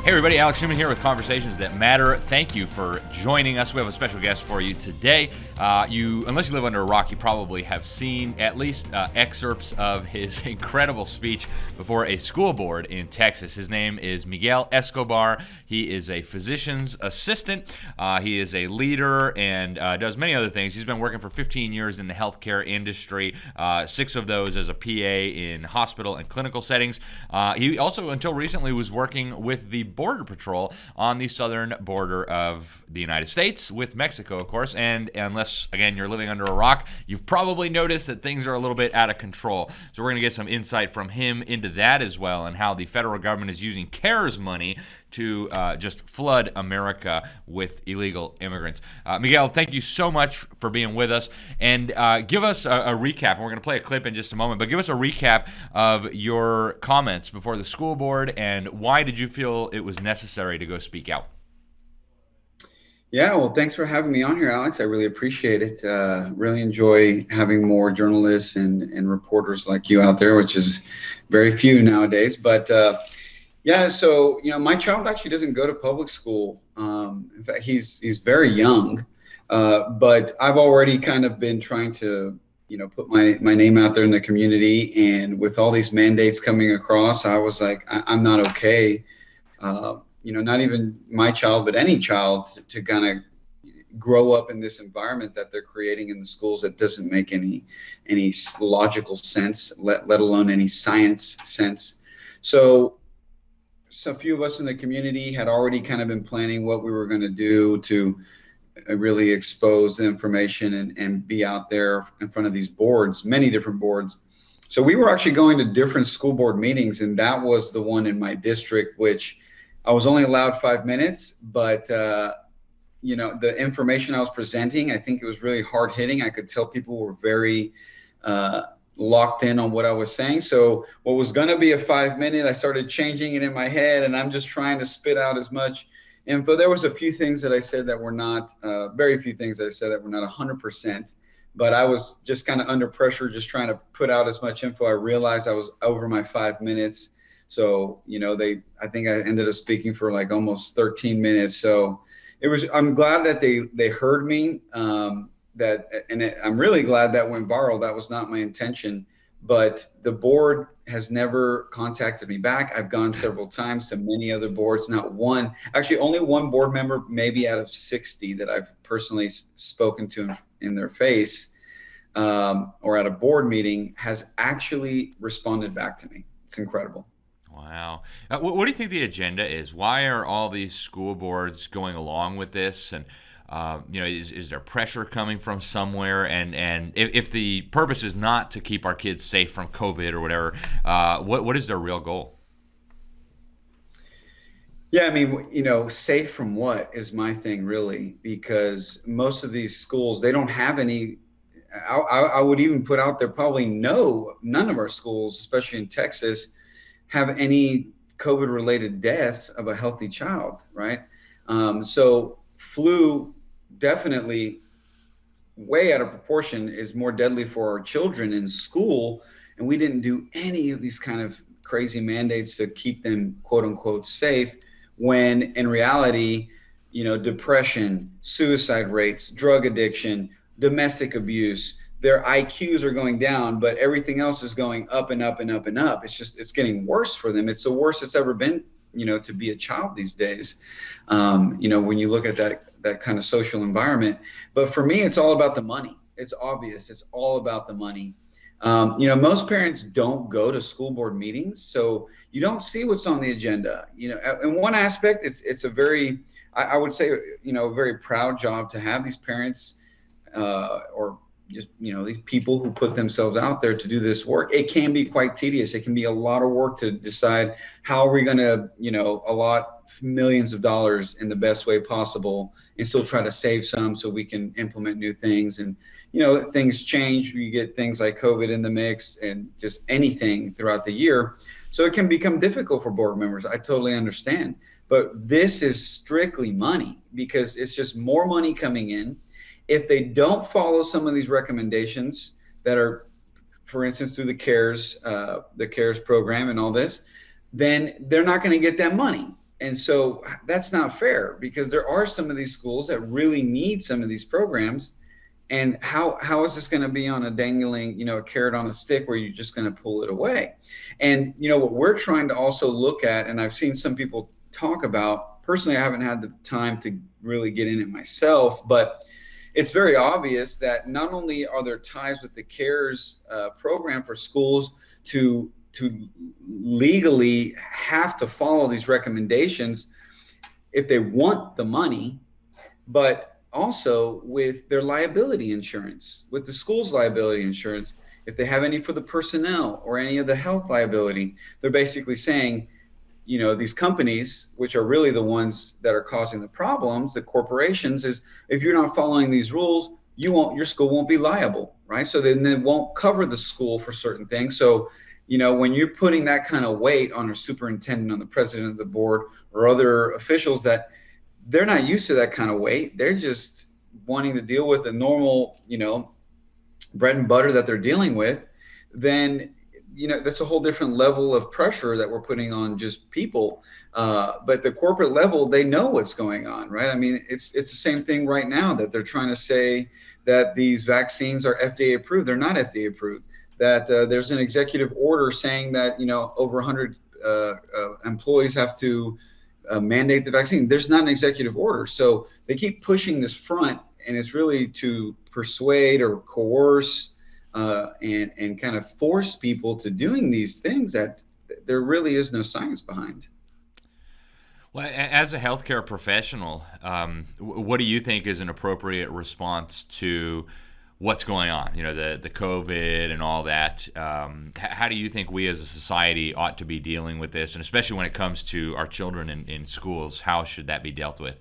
Hey everybody, Alex Newman here with Conversations That Matter. Thank you for joining us. We have a special guest for you today. Unless you live under a rock, you probably have seen at least excerpts of his incredible speech before a school board in Texas. His name is Miguel Escobar. He is a physician's assistant. He is a leader and does many other things. He's been working for 15 years in the healthcare industry, 6 of those as a PA in hospital and clinical settings. He also, until recently, was working with the Border Patrol on the southern border of the United States with Mexico, of course. And unless, again, you're living under a rock, you've probably noticed that things are a little bit out of control. So we're going to get some insight from him into that as well, and how the federal government is using CARES money to just flood America with illegal immigrants. Miguel, thank you so much for being with us. And give us a recap. And we're going to play a clip in just a moment, but give us a recap of your comments before the school board, and why did you feel it was necessary to go speak out? Yeah, well, thanks for having me on here, Alex. I really appreciate it. Really enjoy having more journalists and reporters like you out there, which is very few nowadays. But yeah, so my child actually doesn't go to public school. In fact, he's very young, but I've already kind of been trying to put my name out there in the community. And with all these mandates coming across, I was like, I'm not okay. Not even my child, but any child to kind of grow up in this environment that they're creating in the schools that doesn't make any logical sense, let alone any science sense. So a few of us in the community had already kind of been planning what we were going to do to really expose the information and be out there in front of these boards, many different boards. So we were actually going to different school board meetings, and that was the one in my district, which I was only allowed 5 minutes, but the information I was presenting, I think it was really hard hitting. I could tell people were very locked in on what I was saying. So what was going to be a 5 minute, I started changing it in my head, and I'm just trying to spit out as much info. There was a few things that I said that were not, very few things that I said that were not 100%, but I was just kind of under pressure, just trying to put out as much info. I realized I was over my 5 minutes. So, I think I ended up speaking for like almost 13 minutes. So I'm glad that they heard me, I'm really glad that went viral. That was not my intention, but the board has never contacted me back. I've gone several times to many other boards, not one, actually only one board member, maybe out of 60 that I've personally spoken to in their face, or at a board meeting, has actually responded back to me. It's incredible. Wow. What do you think the agenda is? Why are all these school boards going along with this? And, is there pressure coming from somewhere? And if the purpose is not to keep our kids safe from COVID or whatever, what is their real goal? Yeah, I mean, safe from what is my thing, really, because most of these schools, they don't have any. I would even put out there probably none of our schools, especially in Texas, have any COVID related deaths of a healthy child, right? So flu definitely way out of proportion is more deadly for our children in school. And we didn't do any of these kind of crazy mandates to keep them quote unquote safe, when in reality, depression, suicide rates, drug addiction, domestic abuse, their IQs are going down, but everything else is going up and up and up and up. It's getting worse for them. It's the worst it's ever been, to be a child these days. When you look at that kind of social environment. But for me, it's all about the money. It's obvious. It's all about the money. Most parents don't go to school board meetings, so you don't see what's on the agenda. In one aspect, it's a very, I would say, a very proud job to have these parents, or just these people who put themselves out there to do this work. It can be quite tedious. It can be a lot of work to decide how are we going to allot millions of dollars in the best way possible and still try to save some so we can implement new things. And things change. You get things like COVID in the mix and just anything throughout the year, so it can become difficult for board members. I totally understand, but this is strictly money, because it's just more money coming in. If they don't follow some of these recommendations that are, for instance, through the CARES program and all this, then they're not going to get that money. And so that's not fair, because there are some of these schools that really need some of these programs. And how is this going to be on a dangling, a carrot on a stick where you're just going to pull it away? And what we're trying to also look at, and I've seen some people talk about, personally I haven't had the time to really get in it myself, but it's very obvious that not only are there ties with the CARES program for schools to legally have to follow these recommendations if they want the money, but also with their liability insurance, with the school's liability insurance. If they have any for the personnel or any of the health liability, they're basically saying, these companies, which are really the ones that are causing the problems, the corporations, is if you're not following these rules, your school won't be liable, right? So then they won't cover the school for certain things. So, when you're putting that kind of weight on a superintendent, on the president of the board, or other officials that they're not used to that kind of weight, they're just wanting to deal with the normal, bread and butter that they're dealing with, then that's a whole different level of pressure that we're putting on just people. But the corporate level, they know what's going on, right? I mean, it's the same thing right now that they're trying to say that these vaccines are FDA approved. They're not FDA approved. That there's an executive order saying that over 100 employees have to mandate the vaccine. There's not an executive order, so they keep pushing this front, and it's really to persuade or coerce and kind of force people to doing these things that there really is no science behind. Well, as a healthcare professional, what do you think is an appropriate response to what's going on? The COVID and all that. How do you think we as a society ought to be dealing with this, and especially when it comes to our children in schools? How should that be dealt with?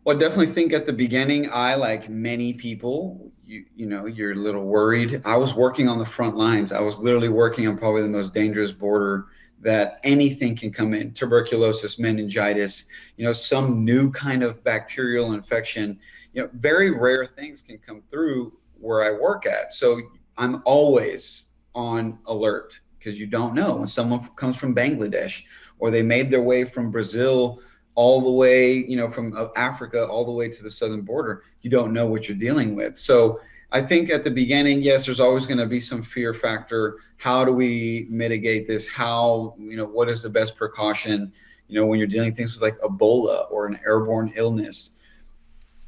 Well, I definitely think at the beginning, I, like many people, you're a little worried. I was working on the front lines. I was literally working on probably the most dangerous border that anything can come in: tuberculosis, meningitis, some new kind of bacterial infection. Very rare things can come through where I work at. So I'm always on alert, because you don't know when someone comes from Bangladesh, or they made their way from Brazil all the way, from Africa all the way to the southern border. You don't know what you're dealing with. So I think at the beginning, yes, there's always going to be some fear factor. How do we mitigate this? How, what is the best precaution? When you're dealing with things with like Ebola or an airborne illness,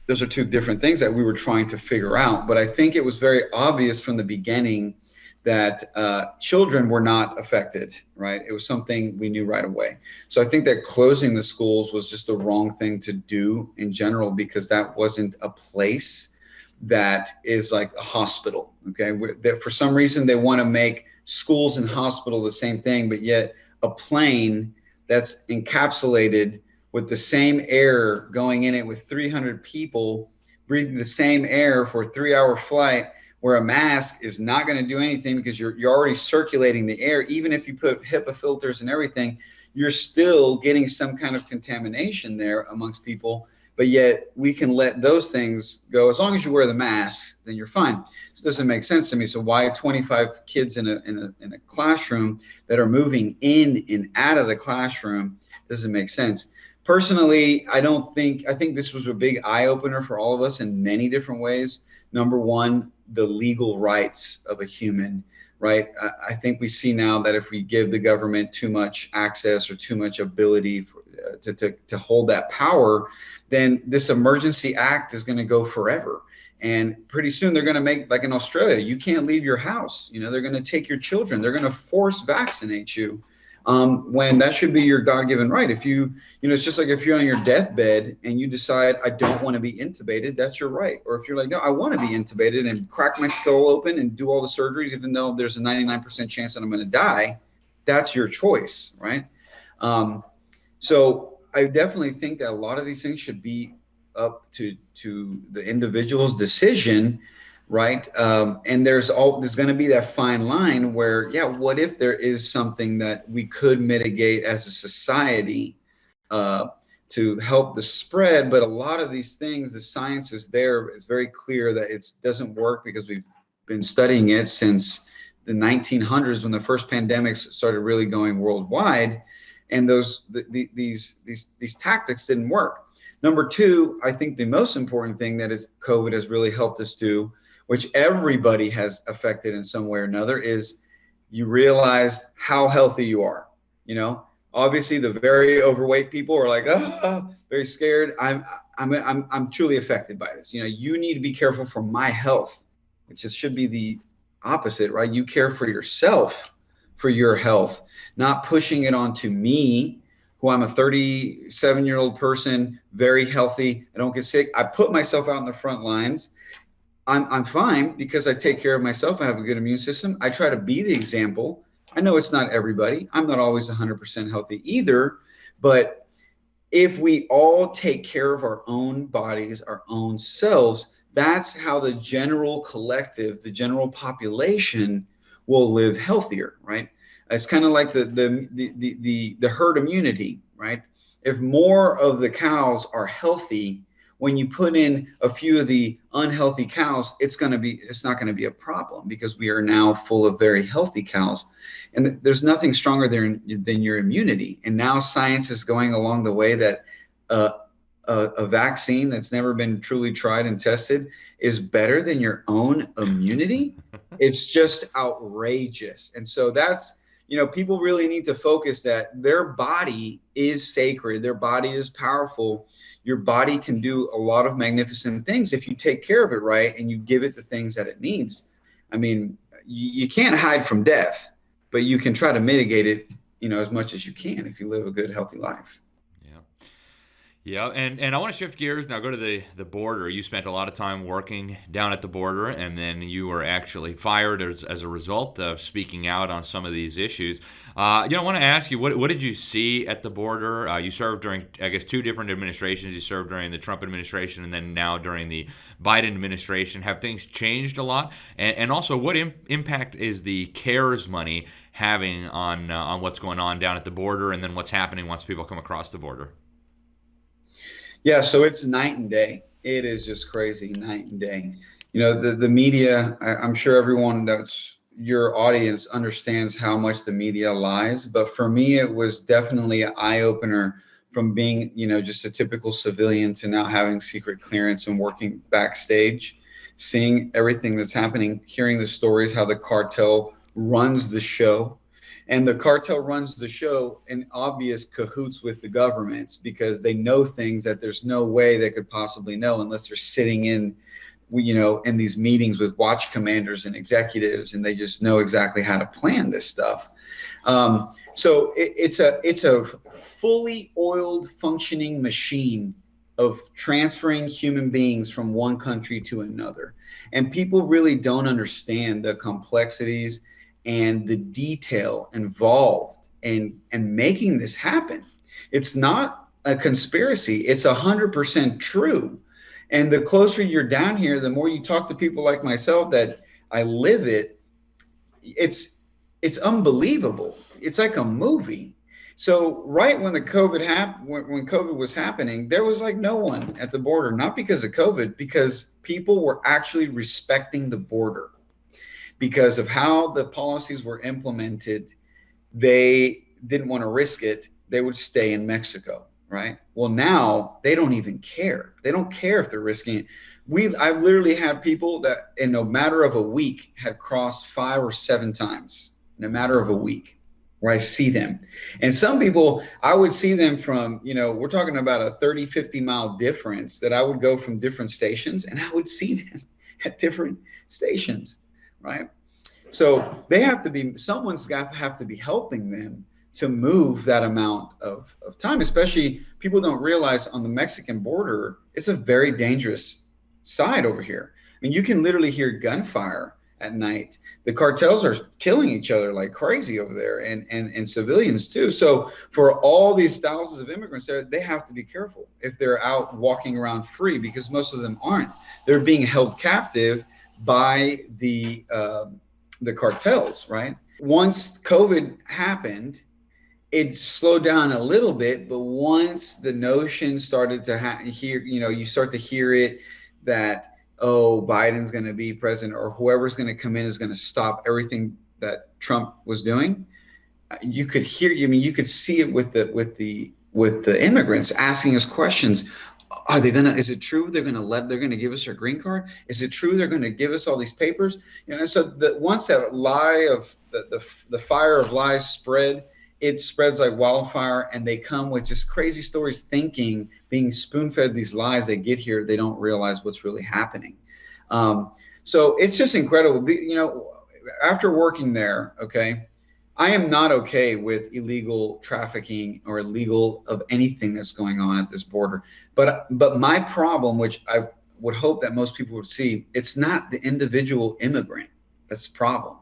those are two different things that we were trying to figure out. But I think it was very obvious from the beginning that children were not affected, right? It was something we knew right away. So I think that closing the schools was just the wrong thing to do in general, because that wasn't a place that is like a hospital, okay? For some reason, they want to make schools and hospital the same thing, but yet a plane that's encapsulated with the same air going in it with 300 people breathing the same air for a 3-hour flight, where a mask is not going to do anything, because you're already circulating the air. Even if you put HIPAA filters and everything, you're still getting some kind of contamination there amongst people. But yet we can let those things go. As long as you wear the mask, then you're fine. So it doesn't make sense to me. So why 25 kids in a classroom that are moving in and out of the classroom doesn't make sense. Personally, I think this was a big eye opener for all of us in many different ways. Number one, the legal rights of a human, right? I think we see now that if we give the government too much access or too much ability to hold that power, then this emergency act is going to go forever. And pretty soon they're going to make, like in Australia, you can't leave your house. They're going to take your children. They're going to force vaccinate you. When that should be your God-given right. If it's just like if you're on your deathbed and you decide, I don't want to be intubated, that's your right. Or if you're like, no, I want to be intubated and crack my skull open and do all the surgeries, even though there's a 99% chance that I'm going to die, that's your choice, right? So I definitely think that a lot of these things should be up to the individual's decision, right? And there's going to be that fine line where, yeah, what if there is something that we could mitigate as a society to help the spread? But a lot of these things, the science is there. It's very clear that it doesn't work, because we've been studying it since the 1900s when the first pandemics started really going worldwide. and these tactics didn't work. Number two, I think the most important thing that is COVID has really helped us do, which everybody has affected in some way or another, is you realize how healthy you are. You know, obviously the very overweight people are like, oh, very scared. I'm truly affected by this. You know, you need to be careful for my health. It just should be the opposite, right? You care for yourself, for your health, not pushing it onto me, who I'm a 37-year-old person, very healthy. I don't get sick. I put myself out in the front lines. I'm fine because I take care of myself. I have a good immune system. I try to be the example. I know it's not everybody. I'm not always 100% healthy either, but if we all take care of our own bodies, our own selves, that's how the general collective, the general population will live healthier, right? It's kind of like the herd immunity, right? If more of the cows are healthy, when you put in a few of the unhealthy cows, it's not going to be a problem because we are now full of very healthy cows. And there's nothing stronger than your immunity. And now science is going along the way that a vaccine that's never been truly tried and tested is better than your own immunity. It's just outrageous. And so that's, you know, people really need to focus that their body is sacred. Their body is powerful. Your body can do a lot of magnificent things if you take care of it right and you give it the things that it needs. I mean, you can't hide from death, but you can try to mitigate it, you know, as much as you can if you live a good, healthy life. Yeah, and I want to shift gears now. Go to the border. You spent a lot of time working down at the border, and then you were actually fired as a result of speaking out on some of these issues. I want to ask you, what did you see at the border? You served during, I guess, two different administrations. You served during the Trump administration, and then now during the Biden administration. Have things changed a lot? And also, what impact is the CARES money having on what's going on down at the border, and then what's happening once people come across the border? Yeah, so it's night and day. It is just crazy, night and day. You know, the media, I'm sure everyone that's your audience understands how much the media lies. But for me, it was definitely an eye opener from being, you know, just a typical civilian to now having secret clearance and working backstage, seeing everything that's happening, hearing the stories, how the cartel runs the show. And the cartel runs the show in obvious cahoots with the governments because they know things that there's no way they could possibly know unless they're sitting in, you know, in these meetings with watch commanders and executives, and they just know exactly how to plan this stuff. So it's a fully oiled, functioning machine of transferring human beings from one country to another. And people really don't understand the complexities and the detail involved in making this happen. It's not a conspiracy. It's 100% true. And the closer you're down here, the more you talk to people like myself that I live it, it's unbelievable. It's like a movie. So right when the when COVID was happening, there was like no one at the border, not because of COVID, because people were actually respecting the border. Because of how the policies were implemented, they didn't want to risk it. They would stay in Mexico, right? Well, now they don't even care. They don't care if they're risking it. I literally had people that in a matter of a week had crossed 5 or 7 times in a matter of a week, where I see them. And some people, I would see them from, you know, we're talking about a 30, 50-mile difference, that I would go from different stations and I would see them at different stations. Right. So they have to be, someone's got to have to be helping them to move that amount of time, especially people don't realize on the Mexican border, it's a very dangerous side over here. I mean, you can literally hear gunfire at night. The cartels are killing each other like crazy over there, and civilians too. So for all these thousands of immigrants there, they have to be careful if they're out walking around free, because most of them aren't. They're being held captive by the cartels, right? Once COVID happened, it slowed down a little bit, but once the notion started to hear, you know, you start to hear it that, oh, Biden's going to be president or whoever's going to come in is going to stop everything that Trump was doing. you could hear, I mean, you could see it with the immigrants asking us questions. Are they gonna? Is it true they're gonna give us our green card? Is it true they're gonna give us all these papers? You know, and so once that lie of the fire of lies spread, it spreads like wildfire, and they come with just crazy stories, thinking being spoon fed these lies. They get here, they don't realize what's really happening. So it's just incredible. You know, after working there, okay, I am not okay with illegal trafficking or illegal of anything that's going on at this border. But my problem, which I would hope that most people would see, it's not the individual immigrant that's the problem.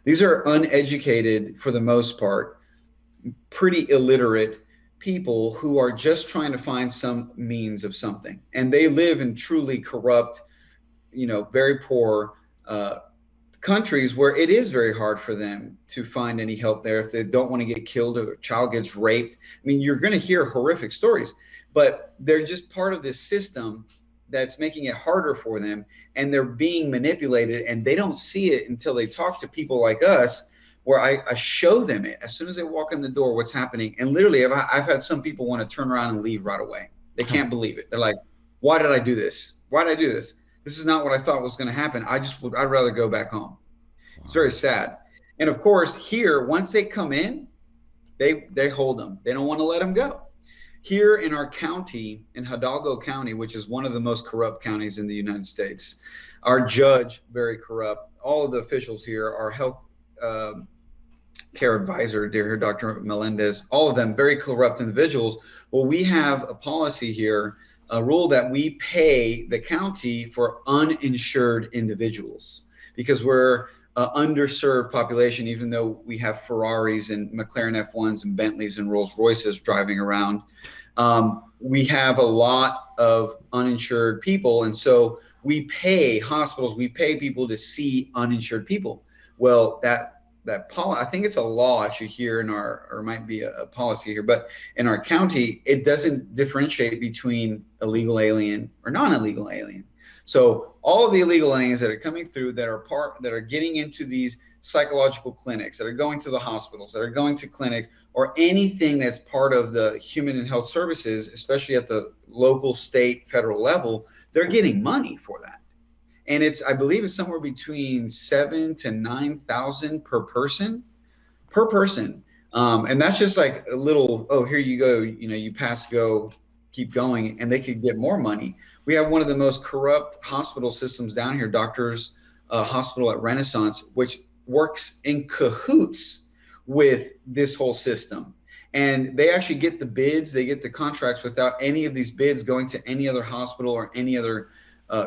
These are uneducated, for the most part, pretty illiterate people who are just trying to find some means of something, and they live in truly corrupt, you know, very poor countries where it is very hard for them to find any help there if they don't want to get killed or a child gets raped. I mean, you're going to hear horrific stories, but they're just part of this system that's making it harder for them, and they're being manipulated, and they don't see it until they talk to people like us, where I show them it as soon as they walk in the door, what's happening. And literally I've had some people want to turn around and leave right away. They can't believe it. They're like, why did I do this? Why did I do this? This is not what I thought was going to happen. I'd rather go back home. It's very sad. And of course, here, once they come in, they hold them. They don't want to let them go. Here in our county, in Hidalgo County, which is one of the most corrupt counties in the United States, our judge, very corrupt. All of the officials here, our health care advisor, dear Dr. Melendez, all of them very corrupt individuals. Well, we have a policy here, a rule that we pay the county for uninsured individuals, because we're underserved population, even though we have Ferraris and McLaren F1s and Bentleys and Rolls Royces driving around. We have a lot of uninsured people. And so we pay hospitals, we pay people to see uninsured people. Well, I think it's a law actually here in or it might be a policy here, but in our county, it doesn't differentiate between illegal alien or non-illegal alien. So all of the illegal aliens that are coming through that are getting into these psychological clinics, that are going to the hospitals, that are going to clinics, or anything that's part of the human and health services, especially at the local, state, federal level, they're getting money for that. And I believe it's somewhere between 7,000 to 9,000 per person. And that's just like a little, oh, here you go, you know, you pass go, keep going, and they could get more money. We have one of the most corrupt hospital systems down here, Doctors Hospital at Renaissance, which works in cahoots with this whole system. And they actually get the bids, they get the contracts without any of these bids going to any other hospital or any other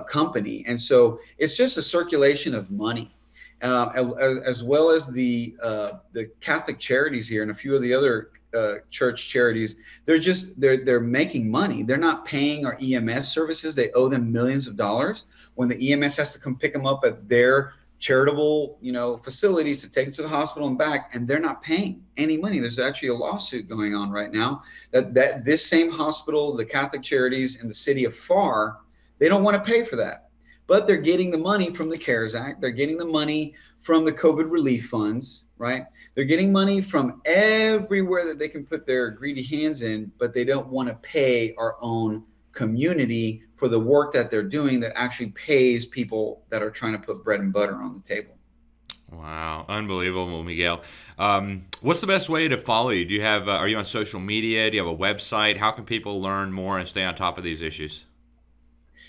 company. And so it's just a circulation of money, as well as the Catholic Charities here and a few of the other church charities. They're making money. They're not paying our EMS services. They owe them millions of dollars when the EMS has to come pick them up at their charitable, you know, facilities to take them to the hospital and back, and they're not paying any money. There's actually a lawsuit going on right now that this same hospital, the Catholic Charities in the city of FAR, they don't want to pay for that, but they're getting the money from the CARES Act. They're getting the money from the COVID relief funds, right? They're getting money from everywhere that they can put their greedy hands in, but they don't want to pay our own community for the work that they're doing that actually pays people that are trying to put bread and butter on the table. Wow, unbelievable, Miguel. What's the best way to follow you? Do you have? Are you on social media? Do you have a website? How can people learn more and stay on top of these issues?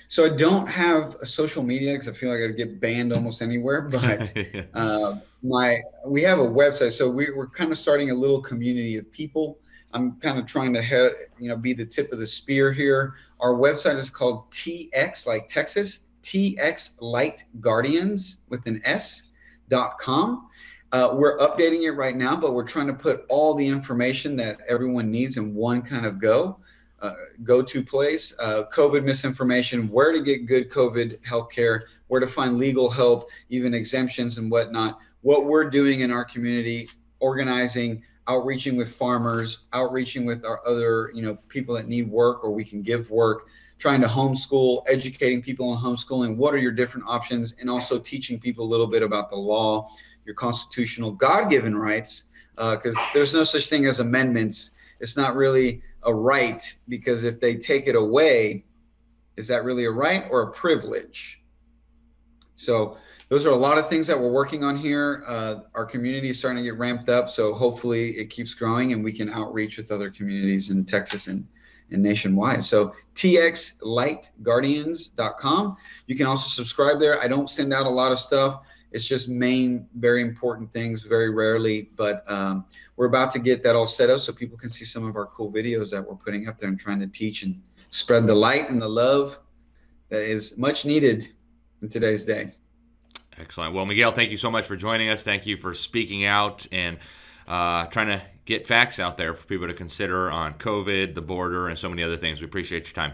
So I don't have a social media because I feel like I'd get banned almost anywhere, but we have a website. So we're kind of starting a little community of people. I'm kind of trying to be the tip of the spear here. Our website is called TX, like Texas, TX Light Guardians with an S.com. We're updating it right now, but we're trying to put all the information that everyone needs in one kind of go-to place. COVID misinformation, where to get good COVID healthcare, where to find legal help, even exemptions and whatnot. What we're doing in our community, organizing, outreaching with farmers, outreaching with our other, people that need work or we can give work, trying to homeschool, educating people on homeschooling. What are your different options? And also teaching people a little bit about the law, your constitutional God-given rights because there's no such thing as amendments. It's not really a right, because if they take it away, is that really a right or a privilege? So those are a lot of things that we're working on here. Our community is starting to get ramped up, so hopefully it keeps growing and we can outreach with other communities in Texas and nationwide. So txlightguardians.com. You can also subscribe there. I don't send out a lot of stuff. It's just very important things, very rarely, but we're about to get that all set up so people can see some of our cool videos that we're putting up there and trying to teach and spread the light and the love that is much needed in today's day. Excellent. Well, Miguel, thank you so much for joining us. Thank you for speaking out and trying to get facts out there for people to consider on COVID, the border, and so many other things. We appreciate your time.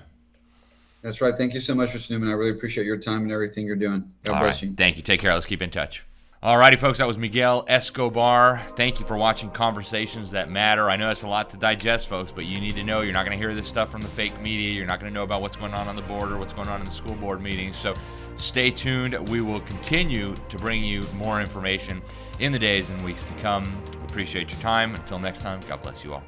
That's right. Thank you so much, Mr. Newman. I really appreciate your time and everything you're doing. God bless you. Thank you. Take care. Let's keep in touch. All righty, folks. That was Miguel Escobar. Thank you for watching Conversations That Matter. I know it's a lot to digest, folks, but you need to know you're not going to hear this stuff from the fake media. You're not going to know about what's going on the border, what's going on in the school board meetings. So stay tuned. We will continue to bring you more information in the days and weeks to come. Appreciate your time. Until next time, God bless you all.